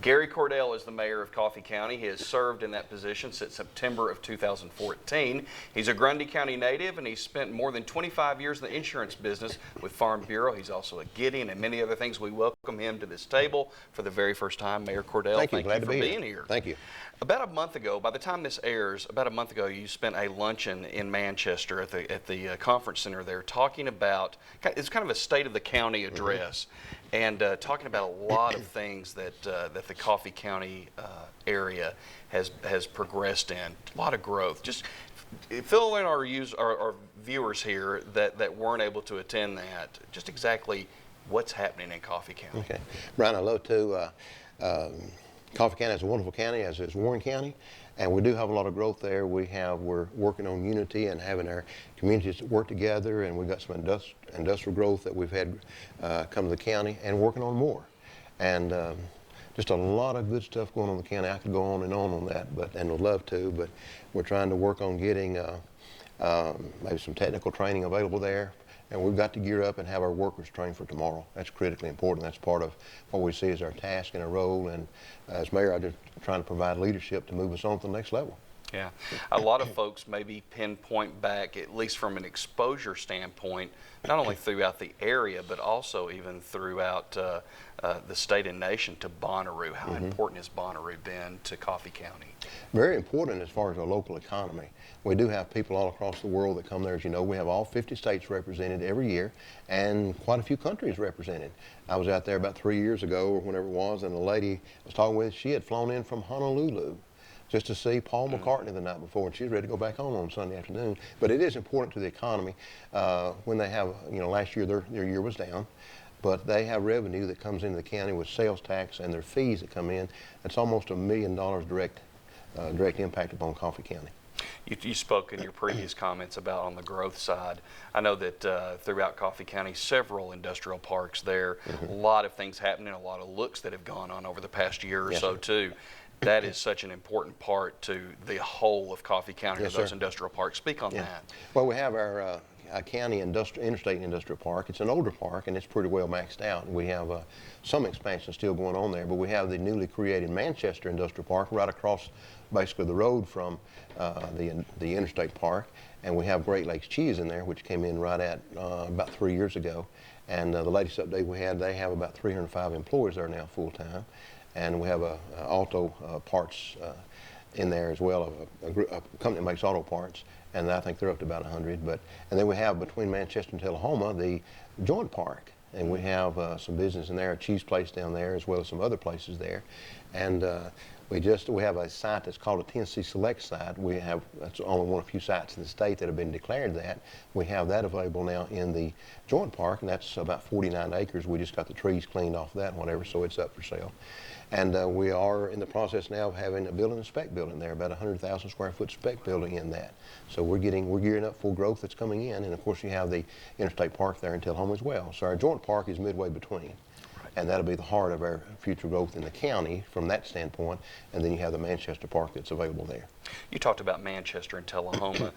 Gary Cordell is the mayor of Coffee County. He has served in that position since September of 2014. He's a Grundy County native, and he's spent more than 25 years in the insurance business with Farm Bureau. He's also a Gideon and many other things. We welcome him to this table for the very first time. Mayor Cordell, thank you for being here. Thank you. About a month ago, by the time this airs, about a month ago, you spent a luncheon in Manchester at the conference center there, talking about, it's kind of a state of the county address, and talking about a lot of things that that the Coffee County area has progressed in. A lot of growth. Just fill in our viewers here that weren't able to attend that. Just exactly what's happening in Coffee County. Okay, Brian, I love to. Coffee County is a wonderful county, as is Warren County, and we do have a lot of growth there. We're working on unity and having our communities work together, and we've got some industrial growth that we've had come to the county, and working on more. And just a lot of good stuff going on in the county. I could go on that, and would love to, but we're trying to work on getting maybe some technical training available there. And we've got to gear up and have our workers trained for tomorrow. That's critically important. That's part of what we see as our task and our role. And as mayor, I'm just trying to provide leadership to move us on to the next level. Yeah, a lot of folks maybe pinpoint back, at least from an exposure standpoint, not only throughout the area, but also even throughout the state and nation, to Bonnaroo. How important has Bonnaroo been to Coffee County? Very important as far as our local economy. We do have people all across the world that come there. As you know, we have all 50 states represented every year, and quite a few countries represented. I was out there about 3 years ago, or whenever it was, and the lady I was talking with, she had flown in from Honolulu just to see Paul McCartney the night before, and she's ready to go back home on Sunday afternoon. But it is important to the economy. When they have, last year their year was down, but they have revenue that comes into the county with sales tax and their fees that come in. That's almost $1 million direct impact upon Coffee County. You spoke in your previous comments about on the growth side. I know that throughout Coffee County, several industrial parks there, a lot of things happening, a lot of looks that have gone on over the past year or so too. That is such an important part to the whole of Coffee County, those industrial parks. Speak on that. Well, we have our county interstate industrial park. It's an older park, and it's pretty well maxed out. We have some expansion still going on there, but we have the newly created Manchester Industrial Park right across basically the road from the interstate park, and we have Great Lakes Cheese in there, which came in right at about 3 years ago. And the latest update we had, they have about 305 employees there now full-time. And we have auto parts in there as well, a company that makes auto parts, and I think they're up to about 100. And then we have, between Manchester and Tullahoma, the Joint Park, and we have some business in there, a cheese place down there, as well as some other places there. And we have a site that's called a Tennessee Select site. That's only one of a few sites in the state that have been declared that. We have that available now in the Joint Park, and that's about 49 acres. We just got the trees cleaned off of that and whatever, so it's up for sale. And we are in the process now of having a building, a spec building there, about 100,000 square foot spec building in that. So we're gearing up for growth that's coming in, and of course you have the interstate park there in Tullahoma as well. So our Joint Park is midway between. And that'll be the heart of our future growth in the county from that standpoint. And then you have the Manchester Park that's available there. You talked about Manchester and Tullahoma.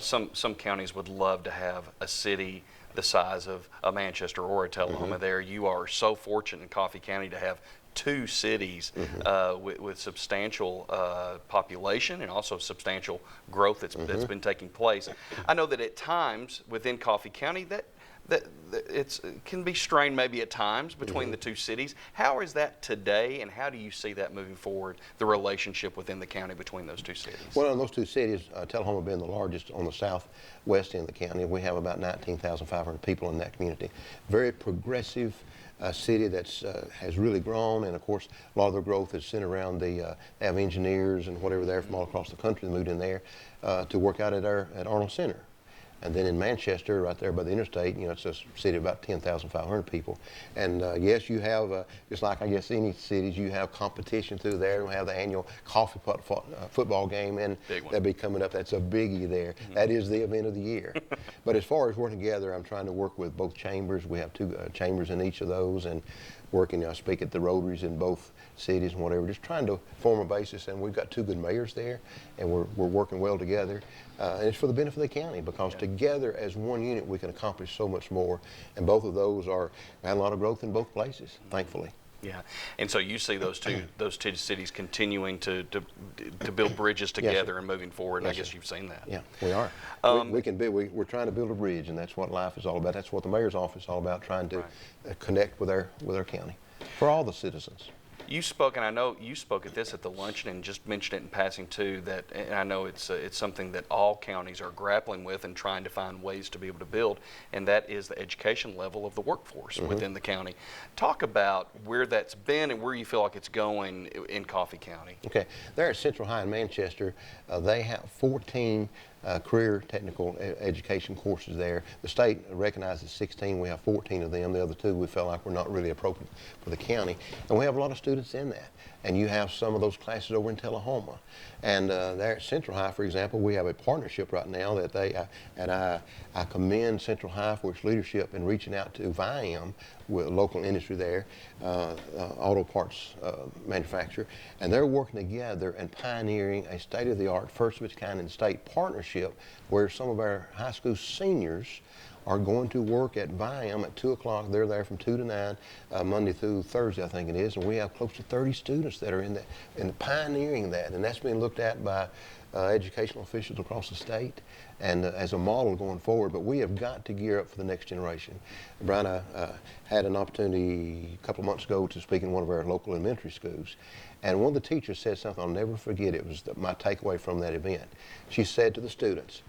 Some counties would love to have a city the size of a Manchester or a Tullahoma there. You are so fortunate in Coffee County to have two cities with substantial population and also substantial growth that's been taking place. I know that at times within Coffee County that it can be strained maybe at times between the two cities. How is that today, and how do you see that moving forward, the relationship within the county between those two cities? Well, in those two cities, Tullahoma being the largest on the southwest end of the county, we have about 19,500 people in that community. Very progressive city that's has really grown, and of course a lot of the growth is centered around they have engineers and whatever there from all across the country that moved in there to work out at Arnold Center. And then in Manchester, right there by the interstate, it's a city of about 10,500 people. And yes, you have, just like I guess any cities, you have competition through there. We have the annual coffee pot football game, and that'll be coming up. That's a biggie there. That is the event of the year. But as far as working together, I'm trying to work with both chambers. We have two chambers in each of those, and working, I speak at the Rotaries in both cities and whatever, just trying to form a basis. And we've got two good mayors there, and we're working well together. And it's for the benefit of the county, because together as one unit we can accomplish so much more. And both of those had a lot of growth in both places, thankfully. Yeah, and so you see those two cities continuing to build bridges together and moving forward. And Yes, I guess sir. you've seen that. Yeah, we are. We're trying to build a bridge, and that's what life is all about. That's what the mayor's office is all about, trying to connect with our county for all the citizens. You spoke, and I know you spoke at this at the luncheon and just mentioned it in passing too, that, and I know it's something that all counties are grappling with and trying to find ways to be able to build, and that is the education level of the workforce within the county. Talk about where that's been and where you feel like it's going in Coffee County. Okay, there at Central High in Manchester, they have 14 career technical education courses there. The state recognizes 16. We have 14 of them. The other two we felt like were not really appropriate for the county. And we have a lot of students in that. And you have some of those classes over in Tullahoma. And there at Central High, for example, we have a partnership right now that I commend Central High for its leadership in reaching out to VIM, with local industry there, auto parts manufacturer, and they're working together and pioneering a state-of-the-art, first of its kind in state partnership, where some of our high school seniors are going to work at VIM at 2 o'clock. They're there from 2 to 9, Monday through Thursday, I think it is, and we have close to 30 students that are in pioneering that, and that's being looked at by educational officials across the state and as a model going forward. But we have got to gear up for the next generation. Brian, I had an opportunity a couple of months ago to speak in one of our local elementary schools, and one of the teachers said something I'll never forget. It was my takeaway from that event. She said to the students,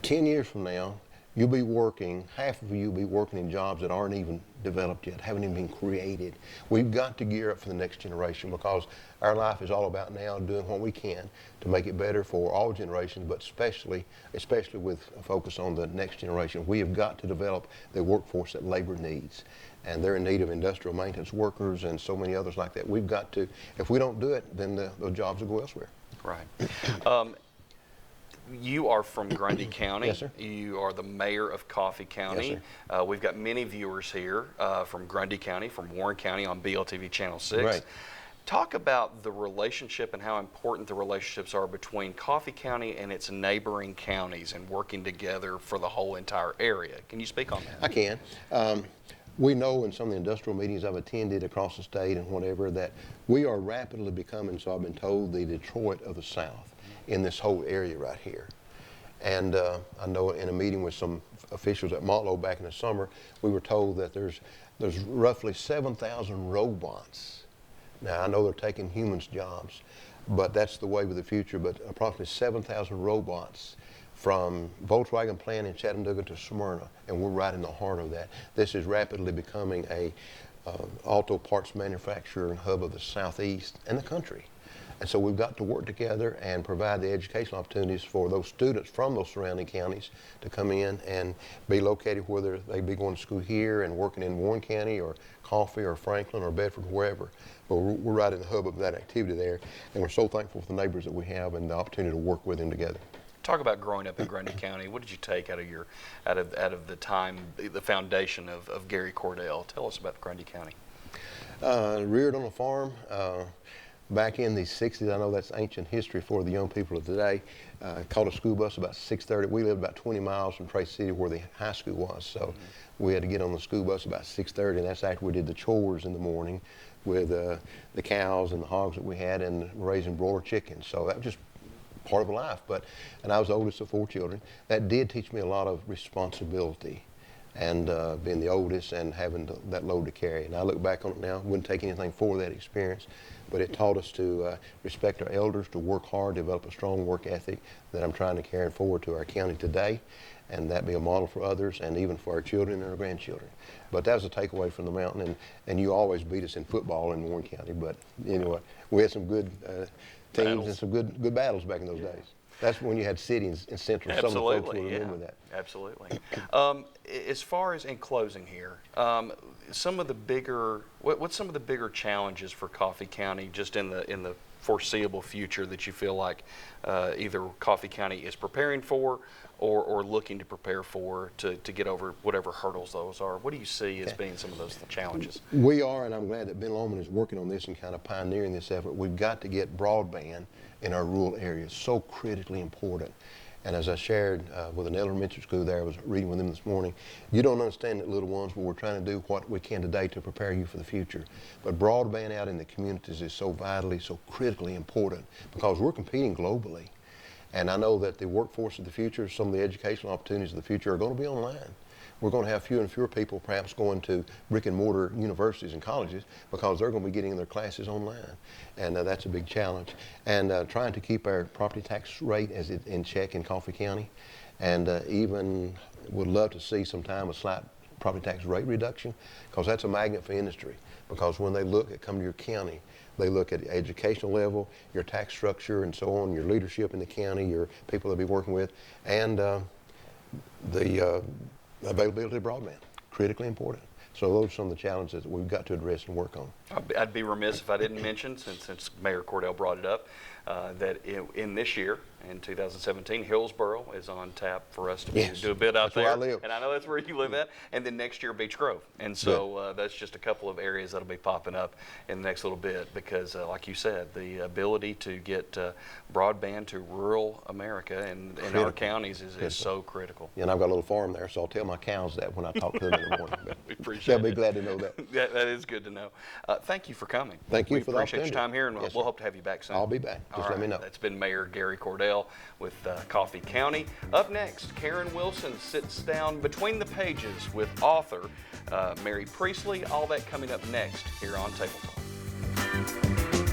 10 years from now, you'll be working, half of you will be working in jobs that aren't even developed yet, haven't even been created. We've got to gear up for the next generation, because our life is all about now doing what we can to make it better for all generations, but especially with a focus on the next generation. We have got to develop the workforce that labor needs. And they're in need of industrial maintenance workers and so many others like that. We've got to, if we don't do it, then the jobs will go elsewhere. Right. You are from Grundy County. Yes, sir. You are the mayor of Coffee County. Yes, We've got many viewers here from Grundy County, from Warren County on BLTV Channel 6. Right. Talk about the relationship and how important the relationships are between Coffee County and its neighboring counties and working together for the whole entire area. Can you speak on that? I can. We know in some of the industrial meetings I've attended across the state and whatever that we are rapidly becoming, so I've been told, the Detroit of the South in this whole area right here. And I know in a meeting with some officials at Motlow back in the summer, we were told that there's roughly 7,000 robots. Now, I know they're taking humans' jobs, but that's the way with the future, but approximately 7,000 robots from Volkswagen plant in Chattanooga to Smyrna, and we're right in the heart of that. This is rapidly becoming a auto parts manufacturer and hub of the Southeast and the country. And so we've got to work together and provide the educational opportunities for those students from those surrounding counties to come in and be located, whether they be going to school here and working in Warren County or Coffee or Franklin or Bedford, wherever. But we're right in the hub of that activity there, and we're so thankful for the neighbors that we have and the opportunity to work with them together. Talk about growing up in Grundy County. What did you take out of the time, the foundation of Gary Cordell? Tell us about Grundy County. Reared on a farm. Back in the 60s, I know that's ancient history for the young people of today. Caught a school bus about 6:30. We lived about 20 miles from Trace City where the high school was, so we had to get on the school bus about 6:30, and that's after we did the chores in the morning with the cows and the hogs that we had and raising broiler chickens. So that was just part of life. And I was the oldest of 4 children. That did teach me a lot of responsibility, and being the oldest and having that load to carry. And I look back on it now, wouldn't take anything for that experience, but it taught us to respect our elders, to work hard, develop a strong work ethic that I'm trying to carry forward to our county today, and that be a model for others and even for our children and our grandchildren. But that was a takeaway from the mountain, and you always beat us in football in Warren County, but anyway, we had some good teams battles. And some good battles back in those days. That's when you had cities in Central. Absolutely, some of the folks will remember that. Absolutely. As far as in closing here, some of the bigger what's some of the bigger challenges for Coffee County just in the foreseeable future that you feel like either Coffee County is preparing for or looking to prepare for to get over whatever hurdles those are? What do you see as being some of those challenges? We are, and I'm glad that Ben Longman is working on this and kind of pioneering this effort. We've got to get broadband in our rural areas, so critically important. And as I shared with an elementary school there, I was reading with them this morning, you don't understand it, little ones, but we're trying to do what we can today to prepare you for the future. But broadband out in the communities is so vitally, so critically important because we're competing globally. And I know that the workforce of the future, some of the educational opportunities of the future are going to be online. We're going to have fewer and fewer people perhaps going to brick and mortar universities and colleges because they're going to be getting their classes online. And that's a big challenge. And trying to keep our property tax rate in check in Coffee County. And even would love to see sometime a slight property tax rate reduction because that's a magnet for industry. Because when they look at come to your county, they look at the educational level, your tax structure and so on, your leadership in the county, your people they'll be working with, and the availability of broadband, critically important. So those are some of the challenges that we've got to address and work on. I'd be remiss if I didn't mention, since Mayor Cordell brought it up, that in this year, in 2017, Hillsborough is on tap for us to do a bit out there. there. Where I live. And I know that's where you live at. And then next year, Beech Grove. And so that's just a couple of areas that'll be popping up in the next little bit because, like you said, the ability to get broadband to rural America and in our counties is so critical. Yeah, and I've got a little farm there, so I'll tell my cows that when I talk to them in the morning. We appreciate they'll be glad to know that. That is good to know. Thank you for coming. Thank you for the appreciate opportunity. your time here, and Yes, we'll sir. hope to have you back soon. I'll be back. Just let me know. That's been Mayor Gary Cordell with Coffee County. Up next, Karen Wilson sits down between the pages with author Mary Priestley. All that coming up next here on Table Talk.